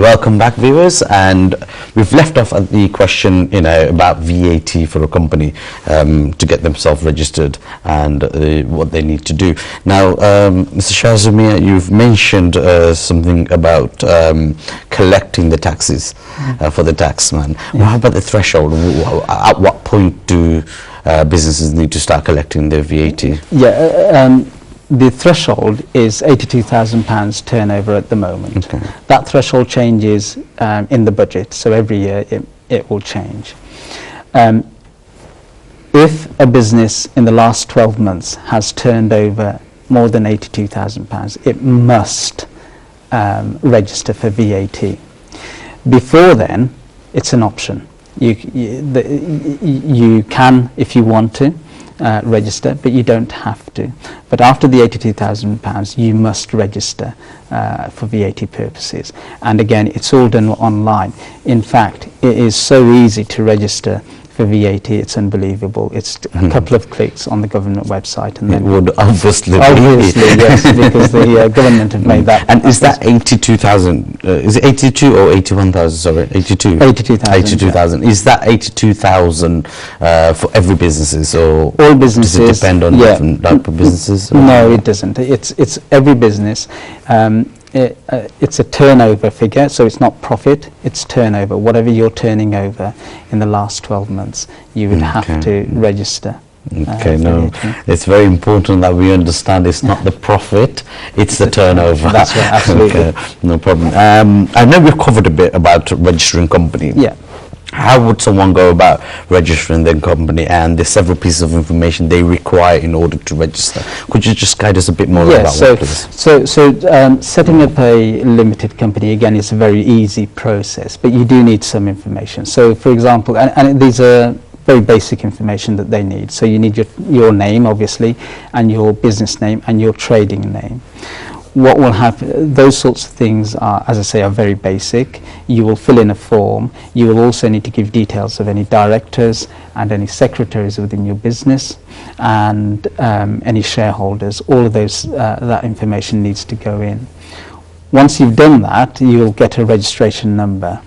Welcome back, viewers, and we've left off at the question, about VAT for a company to get themselves registered and what they need to do. Now, Mr. Shazumia, you've mentioned something about collecting the taxes for the taxman. Well, how about the threshold? At what point do businesses need to start collecting their VAT? The threshold is £82,000 turnover at the moment. Okay. That threshold changes in the budget, so every year it will change. If a business in the last 12 months has turned over more than £82,000, it must register for VAT. Before then, it's an option. You can, if you want to, register, but you don't have to. But after the £82,000, you must register for VAT purposes. And again, it's all done online. In fact, it is so easy to register for VAT, it's unbelievable. It's a couple of clicks on the government website, and then it would obviously yes, because the government have made that. And is that 82,000? Is it 82 or 81,000? Sorry, 82. 82,000. 82,000. Is that 82,000 for every businesses, or all businesses? Does it depend on different type of businesses? No, it doesn't. It's every business. It's a turnover figure, so it's not profit, it's turnover. Whatever you're turning over in the last 12 months, you would have to register. Okay, it's very important that we understand it's not the profit, it's the turnover. That's right, absolutely. Okay, no problem. I know we've covered a bit about registering company. Yeah. How would someone go about registering their company, and the several pieces of information they require in order to register? Could you just guide us a bit more about that, please? So setting up a limited company, again, is a very easy process, but you do need some information. So, for example, and these are very basic information that they need. So you need your name, obviously, and your business name and your trading name. What will happen, those sorts of things are, as I say, are very basic. You will fill in a form. You will also need to give details of any directors and any secretaries within your business, and any shareholders. All of those, that information needs to go in. Once you've done that, you'll get a registration number.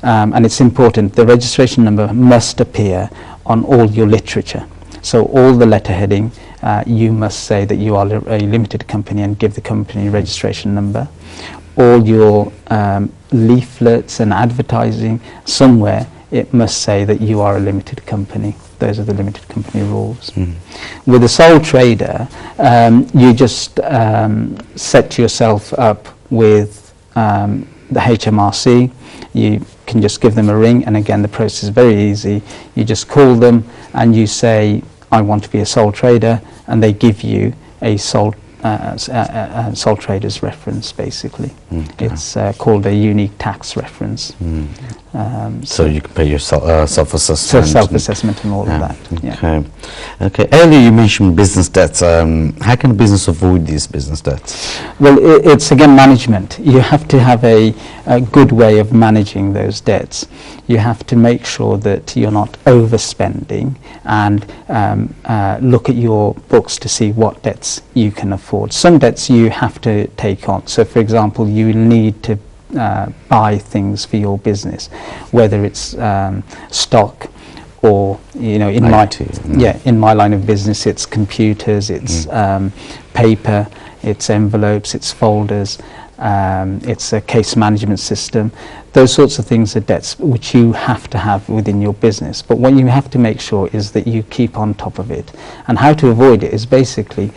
And it's important, the registration number must appear on all your literature. So all the letterheading, you must say that you are a limited company and give the company registration number. All your leaflets and advertising, somewhere it must say that you are a limited company. Those are the limited company rules. With a sole trader, you just set yourself up with the HMRC. You can just give them a ring, and again, the process is very easy. You just call them and you say, I want to be a sole trader, and they give you a sole trader's reference, basically. It's called a unique tax reference. So you can pay your self-assessment. Self-assessment and all of that. Okay. Okay. Earlier you mentioned business debts. How can a business avoid these business debts? Well, it's again management. You have to have a good way of managing those debts. You have to make sure that you're not overspending, and look at your books to see what debts you can afford. Some debts you have to take on. So, for example, you need to buy things for your business, whether it's stock, or in in my line of business, it's computers, it's paper, it's envelopes, it's folders, it's a case management system. Those sorts of things are debts which you have to have within your business. But what you have to make sure is that you keep on top of it. And how to avoid it is basically,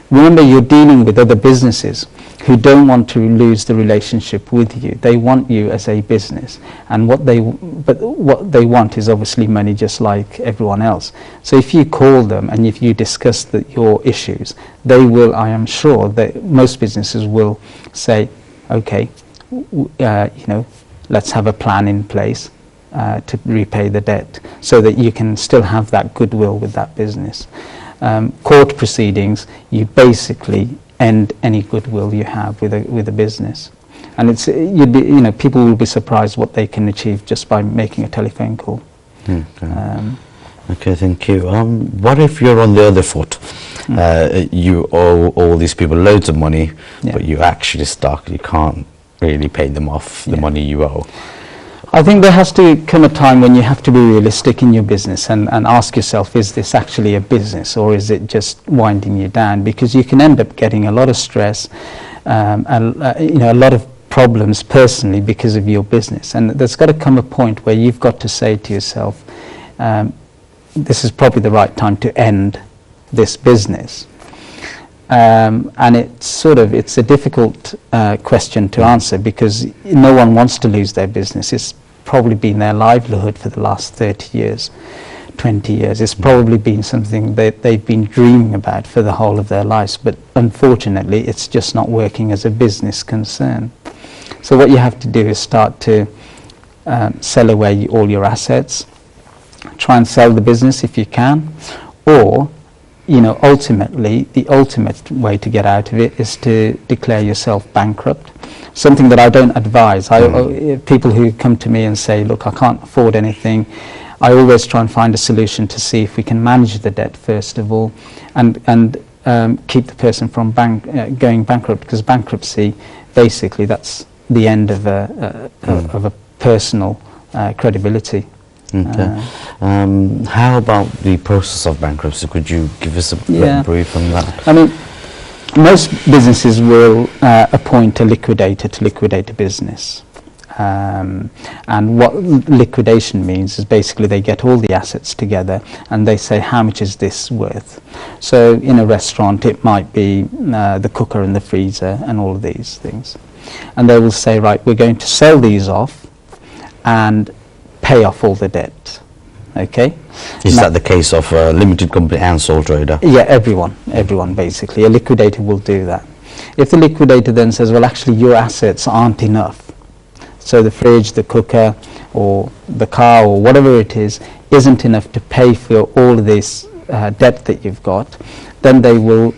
remember, you're dealing with other businesses who don't want to lose the relationship with you. They want you as a business, and what they want is obviously money, just like everyone else. So if you call them and if you discuss your issues, they will, I am sure that most businesses will say, okay, let's have a plan in place to repay the debt, so that you can still have that goodwill with that business. Court proceedings, you basically end any goodwill you have with a business, and it's people will be surprised what they can achieve just by making a telephone call. Okay, thank you. What if you're on the other foot? You owe all these people loads of money, but you're actually stuck. You can't really pay them off the money you owe? I think there has to come a time when you have to be realistic in your business and ask yourself, is this actually a business, or is it just winding you down? Because you can end up getting a lot of stress and a lot of problems personally because of your business. And there's got to come a point where you've got to say to yourself, this is probably the right time to end this business. And it's a difficult question to answer, because no one wants to lose their business. It's probably been their livelihood for the last 30 years, 20 years. It's probably been something that they've been dreaming about for the whole of their lives, but unfortunately it's just not working as a business concern. So what you have to do is start to sell away all your assets, try and sell the business if you can, or ultimately, the ultimate way to get out of it is to declare yourself bankrupt. Something that I don't advise. People who come to me and say, look, I can't afford anything, I always try and find a solution to see if we can manage the debt first of all, and keep the person from going bankrupt, because bankruptcy, basically, that's the end of a personal credibility. Okay. How about the process of bankruptcy? Could you give us a brief on that? I mean, most businesses will appoint a liquidator to liquidate a business. And what liquidation means is basically they get all the assets together and they say, how much is this worth? So in a restaurant it might be the cooker and the freezer and all of these things. And they will say, right, we're going to sell these off and pay off all the debt. Okay. Is that the case of a limited company and sole trader? Yeah, everyone basically. A liquidator will do that. If the liquidator then says, well, actually your assets aren't enough, so the fridge, the cooker, or the car, or whatever it is, isn't enough to pay for all of this debt that you've got, then they will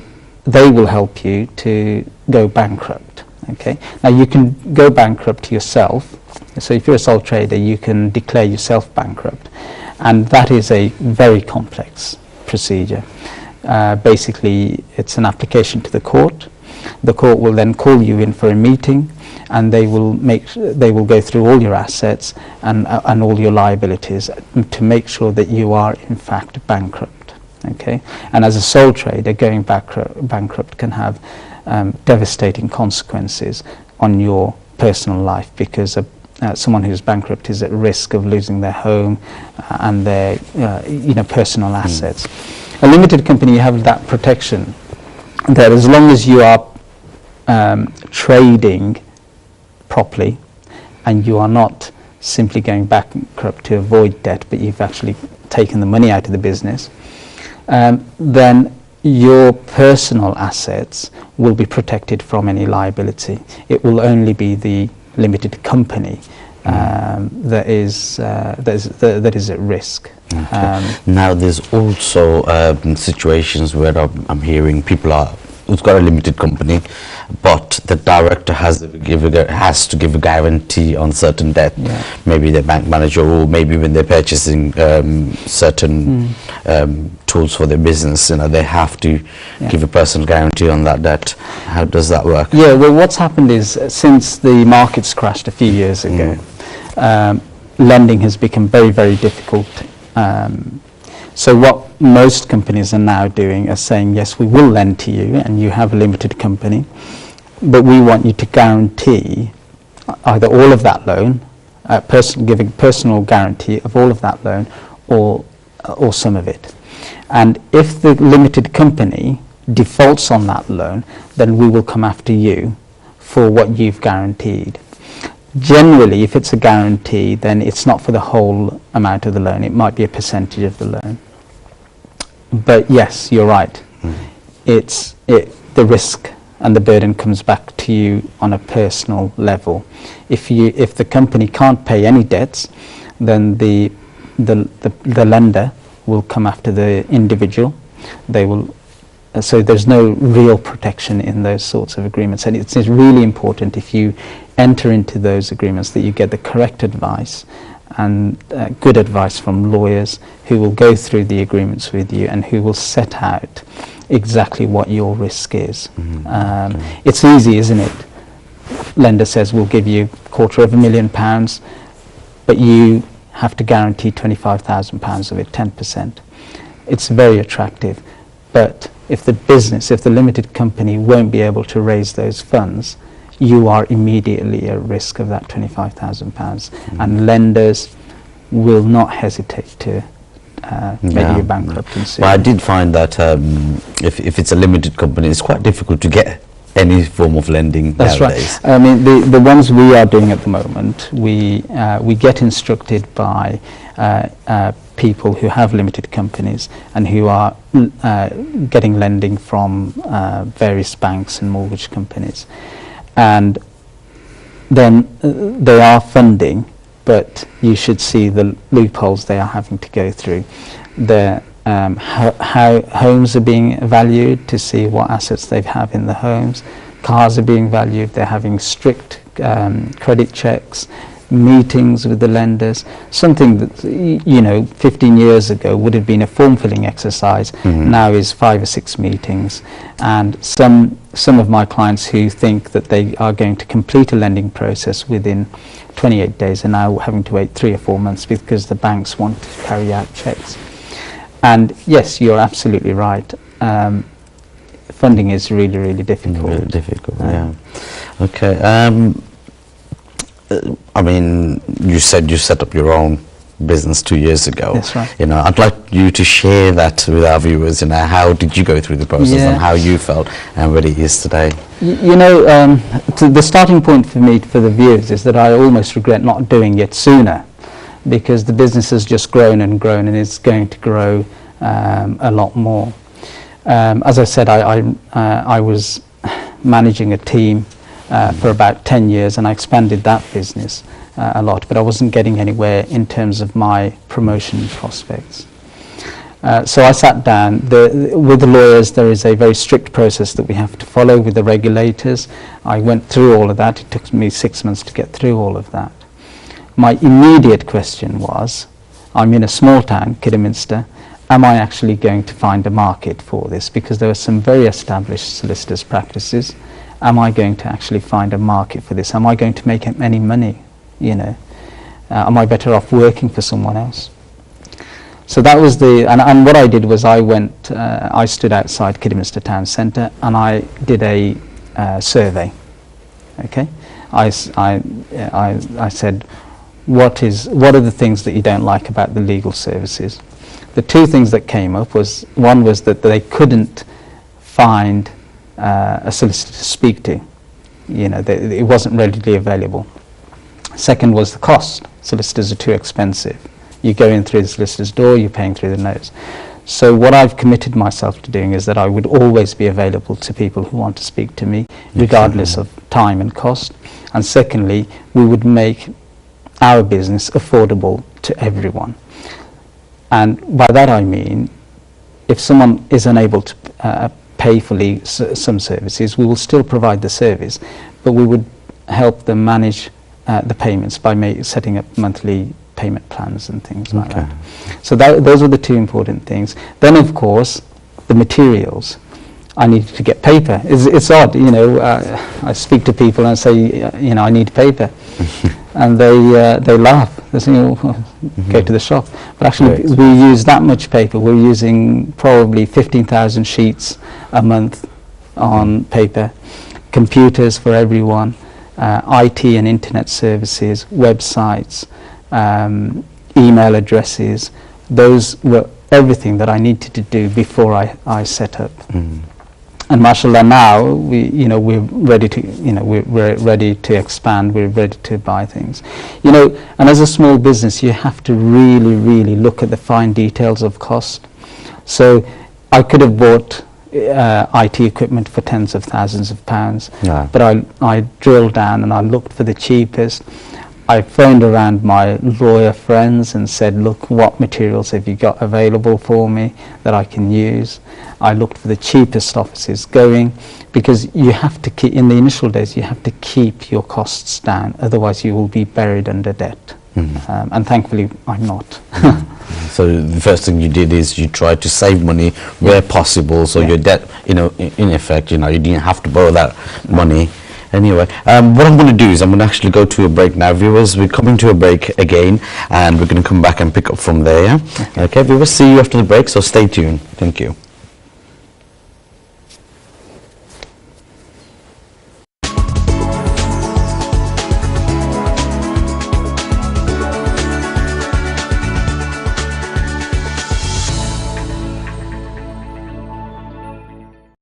help you to go bankrupt. Okay. Now you can go bankrupt yourself. So if you're a sole trader, you can declare yourself bankrupt, and that is a very complex procedure. Basically, it's an application to the court. The court will then call you in for a meeting, and they will go through all your assets and all your liabilities to make sure that you are in fact bankrupt. Okay, and as a sole trader, going bankrupt can have devastating consequences on your personal life, because someone who's bankrupt is at risk of losing their home and their personal assets. A limited company, you have that protection that as long as you are trading properly and you are not simply going bankrupt to avoid debt, but you've actually taken the money out of the business, then your personal assets will be protected from any liability. It will only be the limited company that is at risk. Okay. Now there's also situations where I'm hearing people who's got a limited company, but the director has to give a guarantee on certain debt. Maybe their bank manager, or maybe when they're purchasing certain tools for their business, they have to give a personal guarantee on that debt. How does that work? Yeah, well, what's happened is since the markets crashed a few years ago, lending has become very, very difficult. So what most companies are now doing is saying, yes, we will lend to you and you have a limited company, but we want you to guarantee either all of that loan, giving personal guarantee of all of that loan, or some of it. And if the limited company defaults on that loan, then we will come after you for what you've guaranteed. Generally, if it's a guarantee, then it's not for the whole amount of the loan. It might be a percentage of the loan. But yes, you're right. The risk and the burden comes back to you on a personal level. If the company can't pay any debts, then the lender will come after the individual. They will. So there's no real protection in those sorts of agreements, and it's really important if you enter into those agreements that you get the correct advice and good advice from lawyers who will go through the agreements with you and who will set out exactly what your risk is. It's easy, isn't it? lender says we'll give you £250,000, but you have to guarantee £25,000 of it, 10%. It's very attractive, but if the limited company won't be able to raise those funds, you are immediately at risk of that £25,000, and lenders will not hesitate to make you bankrupt and sue. Well, I did find that if it's a limited company, it's quite difficult to get any form of lending That's nowadays. right. I mean, the ones we are doing at the moment, we get instructed by people who have limited companies and who are getting lending from various banks and mortgage companies, and then they are funding, but you should see the loopholes they are having to go through. How homes are being valued to see what assets they have in the homes. Cars are being valued. They're having strict credit checks, meetings with the lenders, something that 15 years ago would have been a form-filling exercise, now is 5 or 6 meetings. And some of my clients who think that they are going to complete a lending process within 28 days are now having to wait 3 or 4 months because the banks want to carry out checks. And yes, you're absolutely right. Funding is really, really difficult. Really difficult, yeah. Okay. I mean, you said you set up your own business 2 years ago. That's right. I'd like you to share that with our viewers. How did you go through the process and how you felt and where it is today? The starting point for me, for the viewers, is that I almost regret not doing it sooner, because the business has just grown and grown, and it's going to grow a lot more. As I said, I was managing a team for about 10 years, and I expanded that business a lot, but I wasn't getting anywhere in terms of my promotion prospects. So I sat down. With the lawyers, there is a very strict process that we have to follow with the regulators. I went through all of that. It took me 6 months to get through all of that. My immediate question was, I'm in a small town, Kidderminster, am I actually going to find a market for this? Because there are some very established solicitors' practices. Am I going to actually find a market for this? Am I going to make any money? Am I better off working for someone else? So that was and what I did was I stood outside Kidderminster Town Centre and I did a survey. Okay, I said, what are the things that you don't like about the legal services? The 2 things that came up was, one was that they couldn't find a solicitor to speak to. It wasn't readily available. Second was the cost. Solicitors are too expensive. You go in through the solicitor's door, you're paying through the nose. So what I've committed myself to doing is that I would always be available to people who want to speak to me, regardless of time and cost. And secondly, we would make our business affordable to everyone. And by that I mean, if someone is unable to pay for some services, we will still provide the service, but we would help them manage the payments by setting up monthly payment plans and things like that. So those are the 2 important things. Then, of course, the materials. I needed to get paper. It's odd, I speak to people and I say, I need paper. And they laugh. They say, go to the shop. But actually, we use that much paper. We're using probably 15,000 sheets a month on paper. Computers for everyone, IT and internet services, websites, email addresses. Those were everything that I needed to do before I set up. And mashallah, now we're ready to we're ready to expand. We're ready to buy things, And as a small business, you have to really look at the fine details of cost. So I could have bought IT equipment for tens of thousands of pounds, but I drilled down and I looked for the cheapest. I phoned around my lawyer friends and said, look, what materials have you got available for me that I can use? I looked for the cheapest offices going, because you have to keep, in the initial days, you have to keep your costs down, otherwise you will be buried under debt. And thankfully I'm not. So the first thing you did is you tried to save money where possible, so your debt, in effect, you didn't have to borrow that money. Anyway, what I'm going to do is I'm going to actually go to a break now, viewers. We're coming to a break again, and we're going to come back and pick up from there. Yeah? Okay, viewers, see you after the break, so stay tuned. Thank you.